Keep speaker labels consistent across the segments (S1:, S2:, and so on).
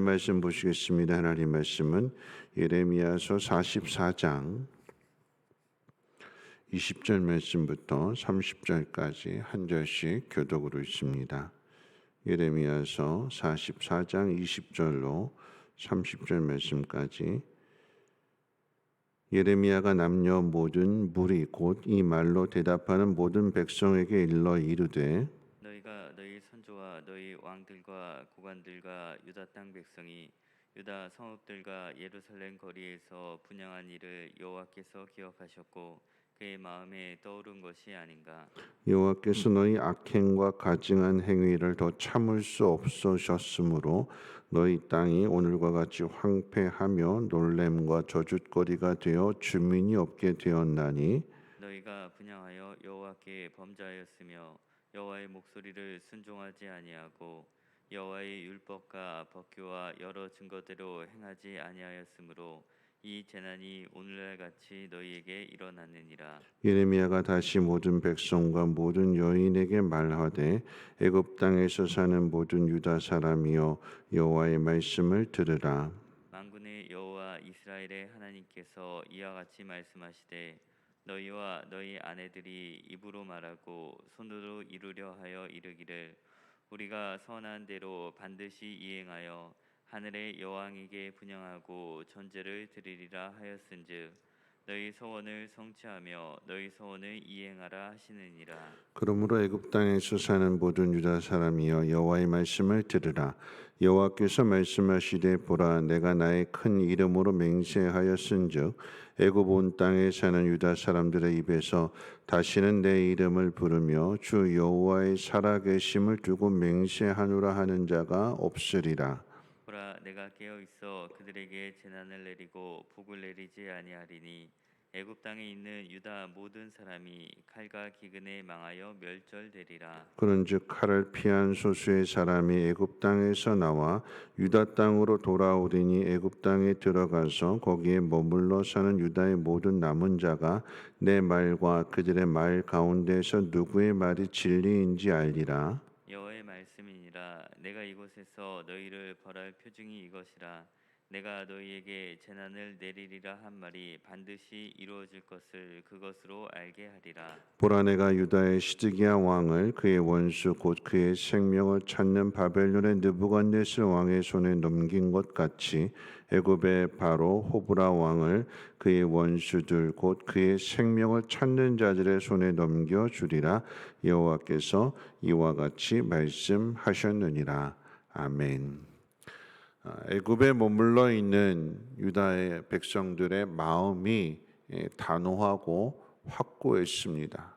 S1: 말씀 보시겠습니다. 하나님 말씀은 예레미야서 44장 20절 말씀부터 30절까지 한 절씩 교독으로 있습니다. 예레미야서 44장 20절로 30절 말씀까지. 예레미야가 남녀 모든 무리 곧 이 말로 대답하는 모든 백성에게 일러 이르되
S2: 너희가 너희 선조와 너희 왕들과 고관들과 유다 땅 백성이 유다 성읍들과 예루살렘 거리에서 분향한 일을 여호와께서 기억하셨고 그의 마음에 떠오른 것이 아닌가.
S1: 여호와께서 너희 악행과 가증한 행위를 더 참을 수 없으셨으므로 너희 땅이 오늘과 같이 황폐하며 놀램과 저주거리가 되어 주민이 없게 되었나니
S2: 너희가 분향하여 여호와께 범죄하였으며 여호와의 목소리를 순종하지 아니하고 여호와의 율법과 법규와 여러 증거대로 행하지 아니하였으므로 이 재난이 오늘날 같이 너희에게 일어났느니라.
S1: 예레미야가 다시 모든 백성과 모든 여인에게 말하되 애굽 땅에서 사는 모든 유다 사람이여 여호와의 말씀을 들으라.
S2: 만군의 여호와 이스라엘의 하나님께서 이와 같이 말씀하시되 너희와 너희 아내들이 입으로 말하고 손으로 이루려 하여 이르기를 우리가 선한 대로 반드시 이행하여 하늘의 여왕에게 분향하고 전제를 드리리라 하였은즉 너희 소원을 성취하며 너희 소원을 이행하라 하시느니라.
S1: 그러므로 애굽 땅에서 사는 모든 유다 사람이여 여호와의 말씀을 들으라. 여호와께서 말씀하시되 보라 내가 나의 큰 이름으로 맹세하였은즉 애굽 온 땅에 사는 유다 사람들의 입에서 다시는 내 이름을 부르며 주 여호와의 살아계심을 두고 맹세하노라 하는 자가 없으리라.
S2: 보라 내가 깨어 있어 그들에게 재난을 내리고 복을 내리지 아니하리니 애굽 땅에 있는 유다 모든 사람이 칼과 기근에 망하여 멸절되리라.
S1: 그런즉 칼을 피한 소수의 사람이 애굽 땅에서 나와 유다 땅으로 돌아오리니 애굽 땅에 들어가서 거기에 머물러 사는 유다의 모든 남은 자가 내 말과 그들의 말 가운데서 누구의 말이 진리인지 알리라.
S2: 여호와의 말씀이니라. 내가 이곳에서 너희를 벌할 표징이 이것이라. 내가 너희에게 재난을 내리리라 한 말이 반드시 이루어질 것을 그것으로 알게 하리라.
S1: 보라 내가 유다의 시드기야 왕을 그의 원수 곧 그의 생명을 찾는 바벨론의 느부갓네살 왕의 손에 넘긴 것 같이 애굽의 바로 호브라 왕을 그의 원수들 곧 그의 생명을 찾는 자들의 손에 넘겨 주리라. 여호와께서 이와 같이 말씀하셨느니라. 아멘. 애굽에 머물러 있는 유다의 백성들의 마음이 단호하고 확고했습니다.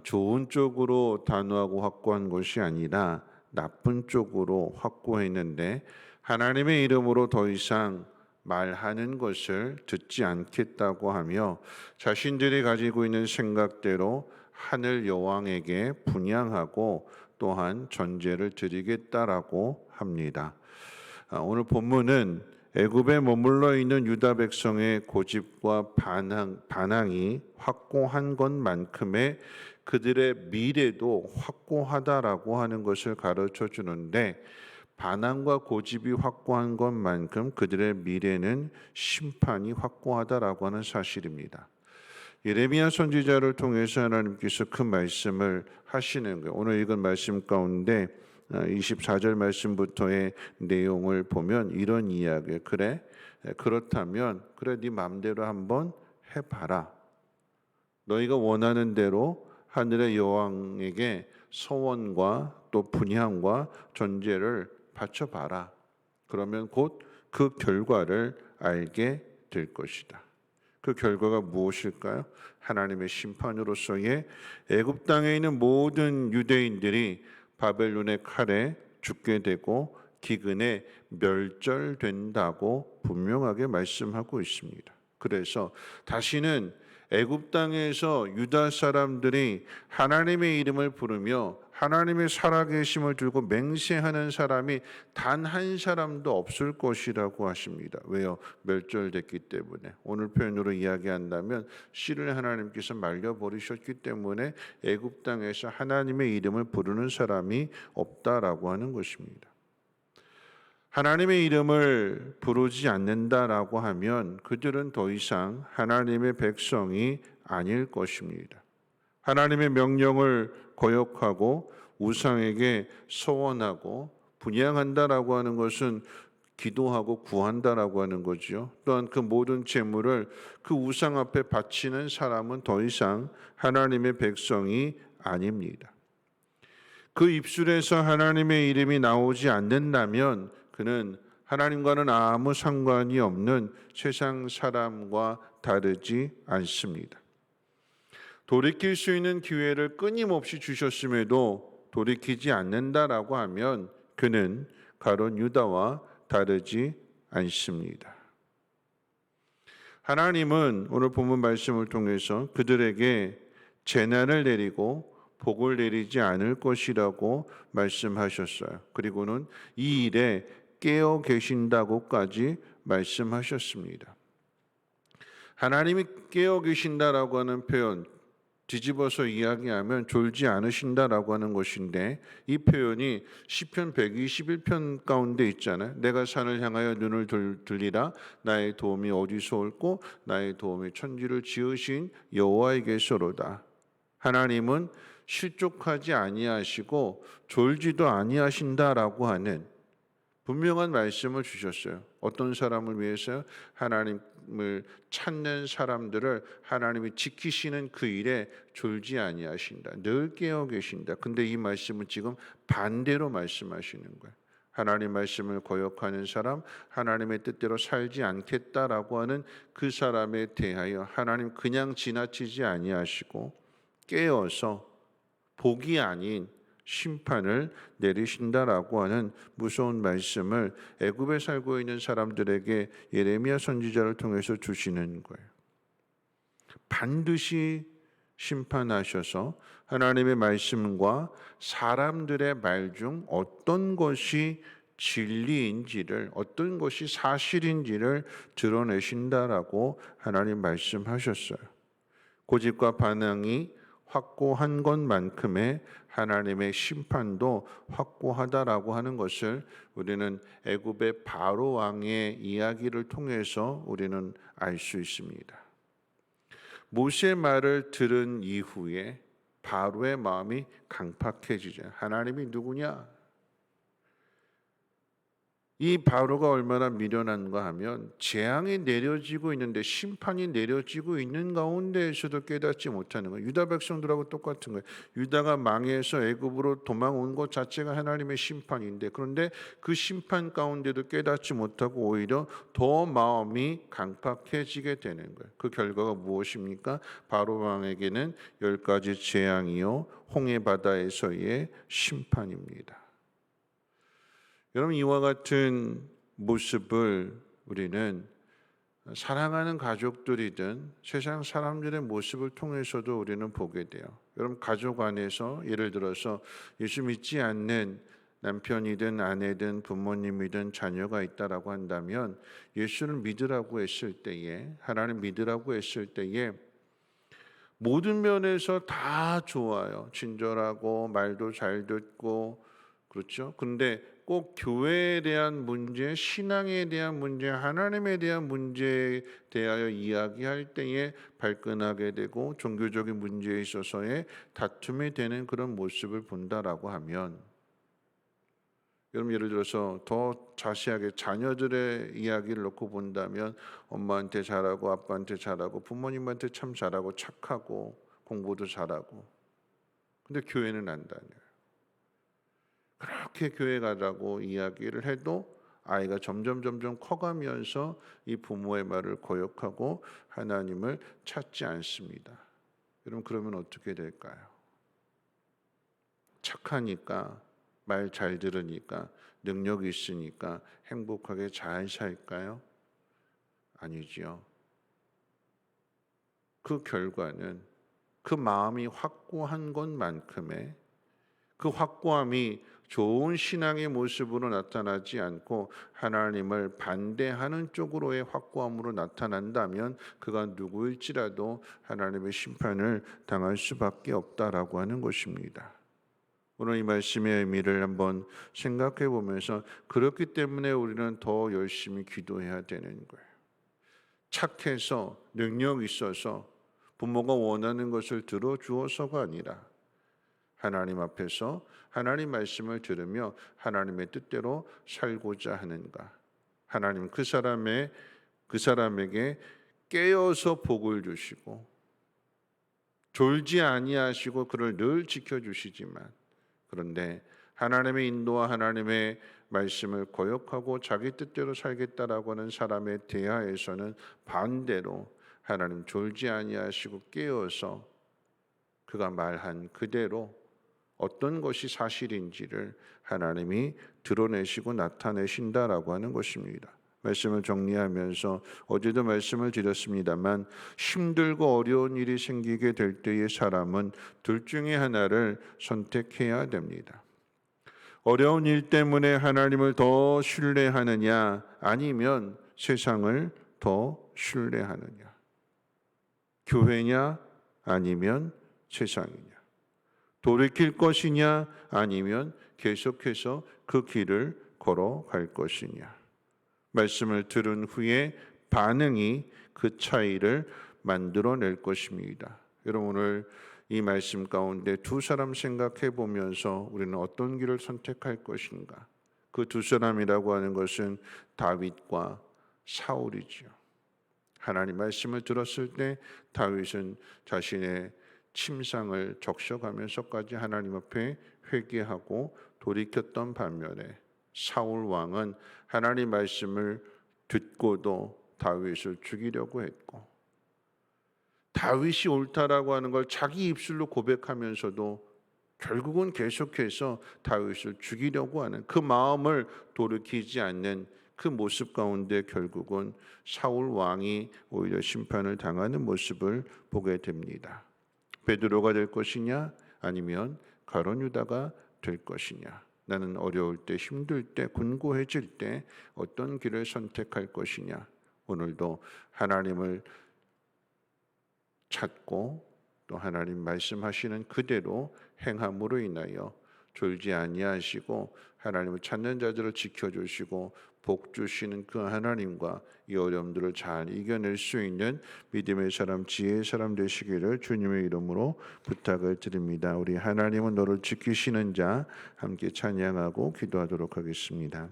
S1: 좋은 쪽으로 단호하고 확고한 것이 아니라 나쁜 쪽으로 확고했는데 하나님의 이름으로 더 이상 말하는 것을 듣지 않겠다고 하며 자신들이 가지고 있는 생각대로 하늘 여왕에게 분향하고 또한 전제를 드리겠다라고 합니다. 오늘 본문은 애굽에 머물러 있는 유다 백성의 고집과 반항이 확고한 것만큼의 그들의 미래도 확고하다라고 하는 것을 가르쳐 주는데 반항과 고집이 확고한 것만큼 그들의 미래는 심판이 확고하다라고 하는 사실입니다. 예레미야 선지자를 통해서 하나님께서 큰 말씀을 하시는 거예요. 오늘 읽은 말씀 가운데 24절 말씀부터의 내용을 보면 이런 이야기. 그래 그렇다면 그래 네 맘대로 한번 해봐라. 너희가 원하는 대로 하늘의 여왕에게 서원과 또 분향과 전제를 바쳐봐라. 그러면 곧 그 결과를 알게 될 것이다. 그 결과가 무엇일까요? 하나님의 심판으로서의 애굽 땅에 있는 모든 유대인들이 바벨론의 칼에 죽게 되고 기근에 멸절된다고 분명하게 말씀하고 있습니다. 그래서 다시는 애굽 땅에서 유다 사람들이 하나님의 이름을 부르며 하나님의 살아계심을 들고 맹세하는 사람이 단 한 사람도 없을 것이라고 하십니다. 왜요? 멸절됐기 때문에. 오늘 표현으로 이야기한다면 씨를 하나님께서 말려버리셨기 때문에 애굽 땅에서 하나님의 이름을 부르는 사람이 없다라고 하는 것입니다. 하나님의 이름을 부르지 않는다라고 하면 그들은 더 이상 하나님의 백성이 아닐 것입니다. 하나님의 명령을 거역하고 우상에게 서원하고 분향한다라고 하는 것은 기도하고 구한다라고 하는 거죠. 또한 그 모든 재물을 그 우상 앞에 바치는 사람은 더 이상 하나님의 백성이 아닙니다. 그 입술에서 하나님의 이름이 나오지 않는다면 그는 하나님과는 아무 상관이 없는 세상 사람과 다르지 않습니다. 돌이킬 수 있는 기회를 끊임없이 주셨음에도 돌이키지 않는다라고 하면 그는 가룟 유다와 다르지 않습니다. 하나님은 오늘 본문 말씀을 통해서 그들에게 재난을 내리고 복을 내리지 않을 것이라고 말씀하셨어요. 그리고는 이 일에 깨어 계신다고까지 말씀하셨습니다. 하나님이 깨어 계신다라고 하는 표현, 뒤집어서 이야기하면 졸지 않으신다라고 하는 것인데, 이 표현이 시편 121편 가운데 있잖아요. 내가 산을 향하여 눈을 들리라. 나의 도움이 어디서 올고 나의 도움이 천지를 지으신 여호와에게서로다. 하나님은 실족하지 아니하시고 졸지도 아니하신다라고 하는 분명한 말씀을 주셨어요. 어떤 사람을 위해서 하나님을 찾는 사람들을 하나님이 지키시는 그 일에 졸지 아니하신다. 늘 깨어 계신다. 근데 이 말씀은 지금 반대로 말씀하시는 거예요. 하나님 말씀을 거역하는 사람, 하나님의 뜻대로 살지 않겠다라고 하는 그 사람에 대하여 하나님 그냥 지나치지 아니하시고 깨어서 복이 아닌 심판을 내리신다라고 하는 무서운 말씀을 애굽에 살고 있는 사람들에게 예레미야 선지자를 통해서 주시는 거예요. 반드시 심판하셔서 하나님의 말씀과 사람들의 말 중 어떤 것이 진리인지를, 어떤 것이 사실인지를 드러내신다라고 하나님 말씀하셨어요. 고집과 반항이 확고한 것만큼의 하나님의 심판도 확고하다라고 하는 것을 우리는 애굽의 바로 왕의 이야기를 통해서 우리는 알 수 있습니다. 모세의 말을 들은 이후에 바로의 마음이 강팍해지죠. 하나님이 누구냐? 이 바로가 얼마나 미련한가 하면 재앙이 내려지고 있는데, 심판이 내려지고 있는 가운데에서도 깨닫지 못하는 거예요. 유다 백성들하고 똑같은 거예요. 유다가 망해서 애굽으로 도망온 것 자체가 하나님의 심판인데, 그런데 그 심판 가운데도 깨닫지 못하고 오히려 더 마음이 강팍해지게 되는 거예요. 그 결과가 무엇입니까? 바로 왕에게는 10가지 재앙이요 홍해 바다에서의 심판입니다. 여러분, 이와 같은 모습을 우리는 사랑하는 가족들이든 세상 사람들의 모습을 통해서도 우리는 보게 돼요. 여러분, 가족 안에서 예를 들어서 예수 믿지 않는 남편이든 아내든 부모님이든 자녀가 있다라고 한다면, 예수를 믿으라고 했을 때에, 하나님 믿으라고 했을 때에 모든 면에서 다 좋아요. 친절하고 말도 잘 듣고, 그렇죠? 근데 꼭 교회에 대한 문제, 신앙에 대한 문제, 하나님에 대한 문제에 대하여 이야기할 때에 발끈하게 되고 종교적인 문제에 있어서의 다툼이 되는 그런 모습을 본다라고 하면, 여러분, 예를 들어서 더 자세하게 자녀들의 이야기를 놓고 본다면 엄마한테 잘하고 아빠한테 잘하고 부모님한테 참 잘하고 착하고 공부도 잘하고, 근데 교회는 안 다녀요. 그렇게 교회 가라고 이야기를 해도 아이가 점점 커가면서 이 부모의 말을 거역하고 하나님을 찾지 않습니다. 여러분, 그러면 어떻게 될까요? 착하니까, 말 잘 들으니까, 능력이 있으니까 행복하게 잘 살까요? 아니지요. 그 결과는 그 마음이 확고한 것만큼의 그 확고함이 좋은 신앙의 모습으로 나타나지 않고 하나님을 반대하는 쪽으로의 확고함으로 나타난다면 그가 누구일지라도 하나님의 심판을 당할 수밖에 없다라고 하는 것입니다. 오늘 이 말씀의 의미를 한번 생각해 보면서 그렇기 때문에 우리는 더 열심히 기도해야 되는 거예요. 착해서 능력 있어서 부모가 원하는 것을 들어주어서가 아니라 하나님 앞에서 하나님 말씀을 들으며 하나님의 뜻대로 살고자 하는가. 하나님 그 사람에게 깨어서 복을 주시고 졸지 아니하시고 그를 늘 지켜주시지만, 그런데 하나님의 인도와 하나님의 말씀을 거역하고 자기 뜻대로 살겠다라고 하는 사람의 대하에서는 반대로 하나님 졸지 아니하시고 깨어서 그가 말한 그대로 어떤 것이 사실인지를 하나님이 드러내시고 나타내신다라고 하는 것입니다. 말씀을 정리하면서 어제도 말씀을 드렸습니다만, 힘들고 어려운 일이 생기게 될 때의 사람은 둘 중에 하나를 선택해야 됩니다. 어려운 일 때문에 하나님을 더 신뢰하느냐, 아니면 세상을 더 신뢰하느냐, 교회냐 아니면 세상이냐, 돌이킬 것이냐 아니면 계속해서 그 길을 걸어갈 것이냐. 말씀을 들은 후에 반응이 그 차이를 만들어낼 것입니다. 여러분, 오늘 이 말씀 가운데 두 사람 생각해 보면서 우리는 어떤 길을 선택할 것인가. 그 두 사람이라고 하는 것은 다윗과 사울이죠. 하나님 말씀을 들었을 때 다윗은 자신의 침상을 적셔가면서까지 하나님 앞에 회개하고 돌이켰던 반면에 사울 왕은 하나님 말씀을 듣고도 다윗을 죽이려고 했고, 다윗이 옳다라고 하는 걸 자기 입술로 고백하면서도 결국은 계속해서 다윗을 죽이려고 하는 그 마음을 돌이키지 않는 그 모습 가운데 결국은 사울 왕이 오히려 심판을 당하는 모습을 보게 됩니다. 베드로가 될 것이냐 아니면 가룟 유다가 될 것이냐. 나는 어려울 때, 힘들 때, 곤고해질 때 어떤 길을 선택할 것이냐. 오늘도 하나님을 찾고 또 하나님 말씀하시는 그대로 행함으로 인하여 졸지 아니하시고 하나님을 찾는 자들을 지켜주시고 복 주시는 그 하나님과 이 어려움들을 잘 이겨낼 수 있는 믿음의 사람, 지혜의 사람 되시기를 주님의 이름으로 부탁을 드립니다. 우리 하나님은 너를 지키시는 자 함께 찬양하고 기도하도록 하겠습니다.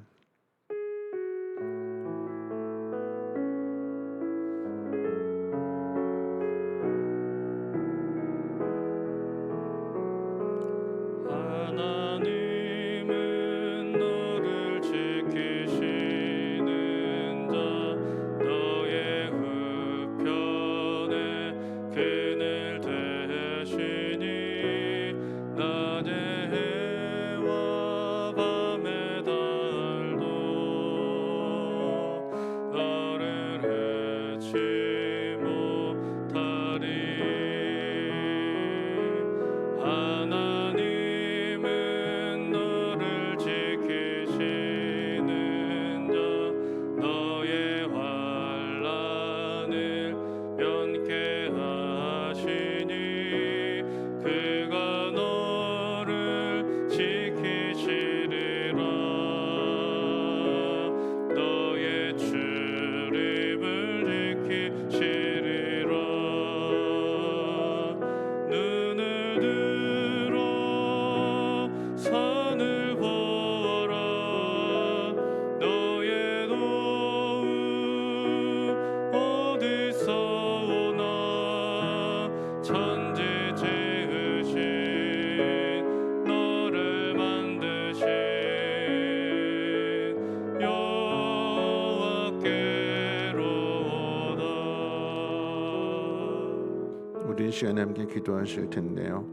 S1: 우리 시간에 함께 기도하실 텐데요.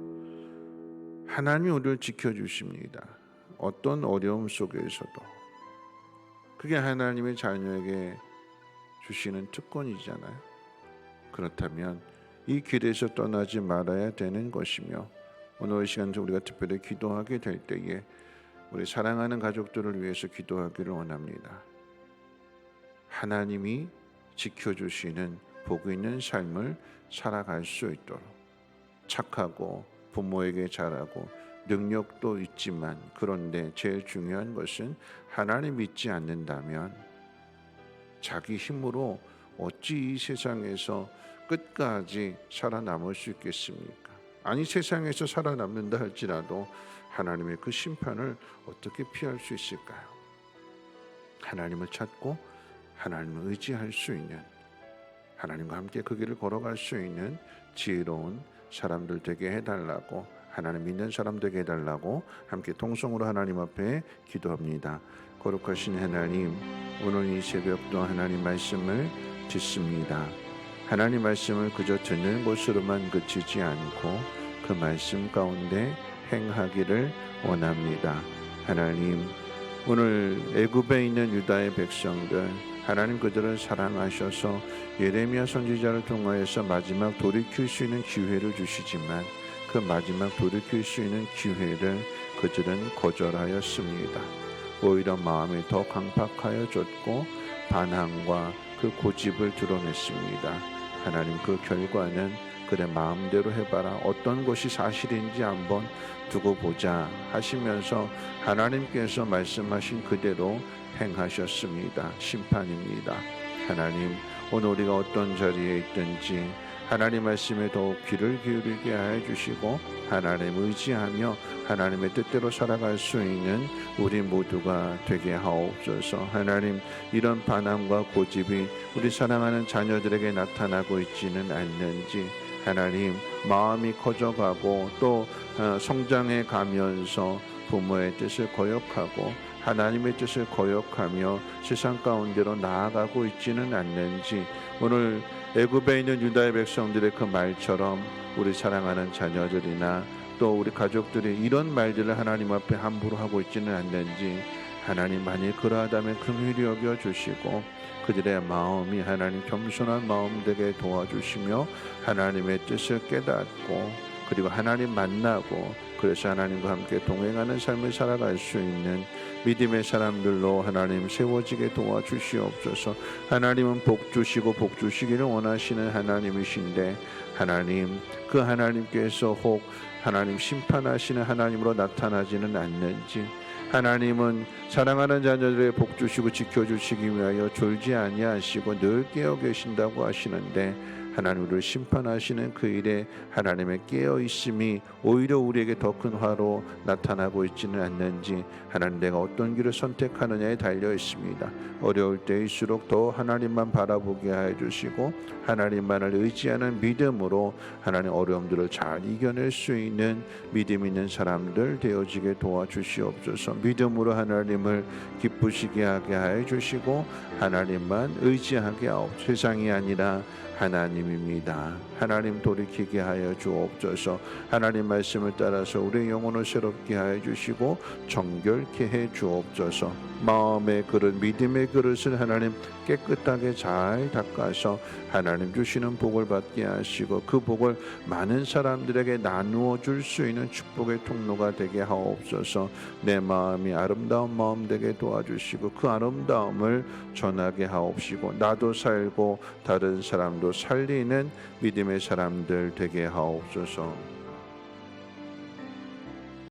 S1: 하나님이 우리를 지켜주십니다. 어떤 어려움 속에서도. 그게 하나님의 자녀에게 주시는 특권이잖아요. 그렇다면 이 길에서 떠나지 말아야 되는 것이며, 오늘 이 시간 우리가 특별히 기도하게 될 때에 우리 사랑하는 가족들을 위해서 기도하기를 원합니다. 하나님이 지켜주시는 복 있는 삶을 살아갈 수 있도록 착하고 부모에게 잘하고 능력도 있지만 그런데 제일 중요한 것은 하나님 믿지 않는다면 자기 힘으로 어찌 이 세상에서 끝까지 살아남을 수 있겠습니까? 아니 세상에서 살아남는다 할지라도 하나님의 그 심판을 어떻게 피할 수 있을까요? 하나님을 찾고 하나님을 의지할 수 있는, 하나님과 함께 그 길을 걸어갈 수 있는 지혜로운 사람들 되게 해달라고, 하나님 믿는 사람 되게 해달라고 함께 통성으로 하나님 앞에 기도합니다. 거룩하신 하나님, 오늘 이 새벽도 하나님 말씀을 듣습니다. 하나님 말씀을 그저 듣는 것으로만 그치지 않고 그 말씀 가운데 행하기를 원합니다. 하나님, 오늘 애굽에 있는 유다의 백성들, 하나님 그들을 사랑하셔서 예레미야 선지자를 통하여서 마지막 돌이킬 수 있는 기회를 주시지만 그 마지막 돌이킬 수 있는 기회를 그들은 거절하였습니다. 오히려 마음이 더 강팍하여졌고 반항과 그 고집을 드러냈습니다. 하나님, 그 결과는 그래 마음대로 해봐라, 어떤 것이 사실인지 한번 두고 보자 하시면서 하나님께서 말씀하신 그대로 행하셨습니다. 심판입니다. 하나님, 오늘 우리가 어떤 자리에 있든지 하나님 말씀에 더욱 귀를 기울이게 하여 주시고 하나님 의지하며 하나님의 뜻대로 살아갈 수 있는 우리 모두가 되게 하옵소서. 하나님, 이런 반항과 고집이 우리 사랑하는 자녀들에게 나타나고 있지는 않는지, 하나님 마음이 커져가고 또 성장해 가면서 부모의 뜻을 거역하고 하나님의 뜻을 거역하며 세상 가운데로 나아가고 있지는 않는지, 오늘 애굽에 있는 유다의 백성들의 그 말처럼 우리 사랑하는 자녀들이나 또 우리 가족들이 이런 말들을 하나님 앞에 함부로 하고 있지는 않는지, 하나님 만일 그러하다면 긍휼히 여겨 주시고 그들의 마음이 하나님 겸손한 마음 되게 도와주시며 하나님의 뜻을 깨닫고 그리고 하나님 만나고 그래서 하나님과 함께 동행하는 삶을 살아갈 수 있는 믿음의 사람들로 하나님 세워지게 도와주시옵소서. 하나님은 복 주시고 복 주시기를 원하시는 하나님이신데 하나님, 그 하나님께서 혹 하나님 심판하시는 하나님으로 나타나지는 않는지, 하나님은 사랑하는 자녀들의 복 주시고 지켜주시기 위하여 졸지 아니하시고 늘 깨어 계신다고 하시는데 하나님 우리를 심판하시는 그 일에 하나님의 깨어 있음이 오히려 우리에게 더 큰 화로 나타나고 있지는 않는지, 하나님 내가 어떤 길을 선택하느냐에 달려 있습니다. 어려울 때일수록 더 하나님만 바라보게 하여 주시고 하나님만을 의지하는 믿음으로 하나님 어려움들을 잘 이겨낼 수 있는 믿음 있는 사람들 되어지게 도와주시옵소서. 믿음으로 하나님을 기쁘시게 하게 하여 주시고 하나님만 의지하게 하옵소서. 세상이 아니라 하나님입니다. 하나님 돌이키게 하여 주옵소서. 하나님 말씀을 따라서 우리의 영혼을 새롭게 하여 주시고 정결케 해 주옵소서. 마음의 그릇, 믿음의 그릇을 하나님 깨끗하게 잘 닦아서 하나님 주시는 복을 받게 하시고 그 복을 많은 사람들에게 나누어 줄 수 있는 축복의 통로가 되게 하옵소서. 내 마음이 아름다운 마음 되게 도와주시고 그 아름다움을 전하게 하옵시고 나도 살고 다른 사람도 살리는 믿음의 사람들 되게 하옵소서.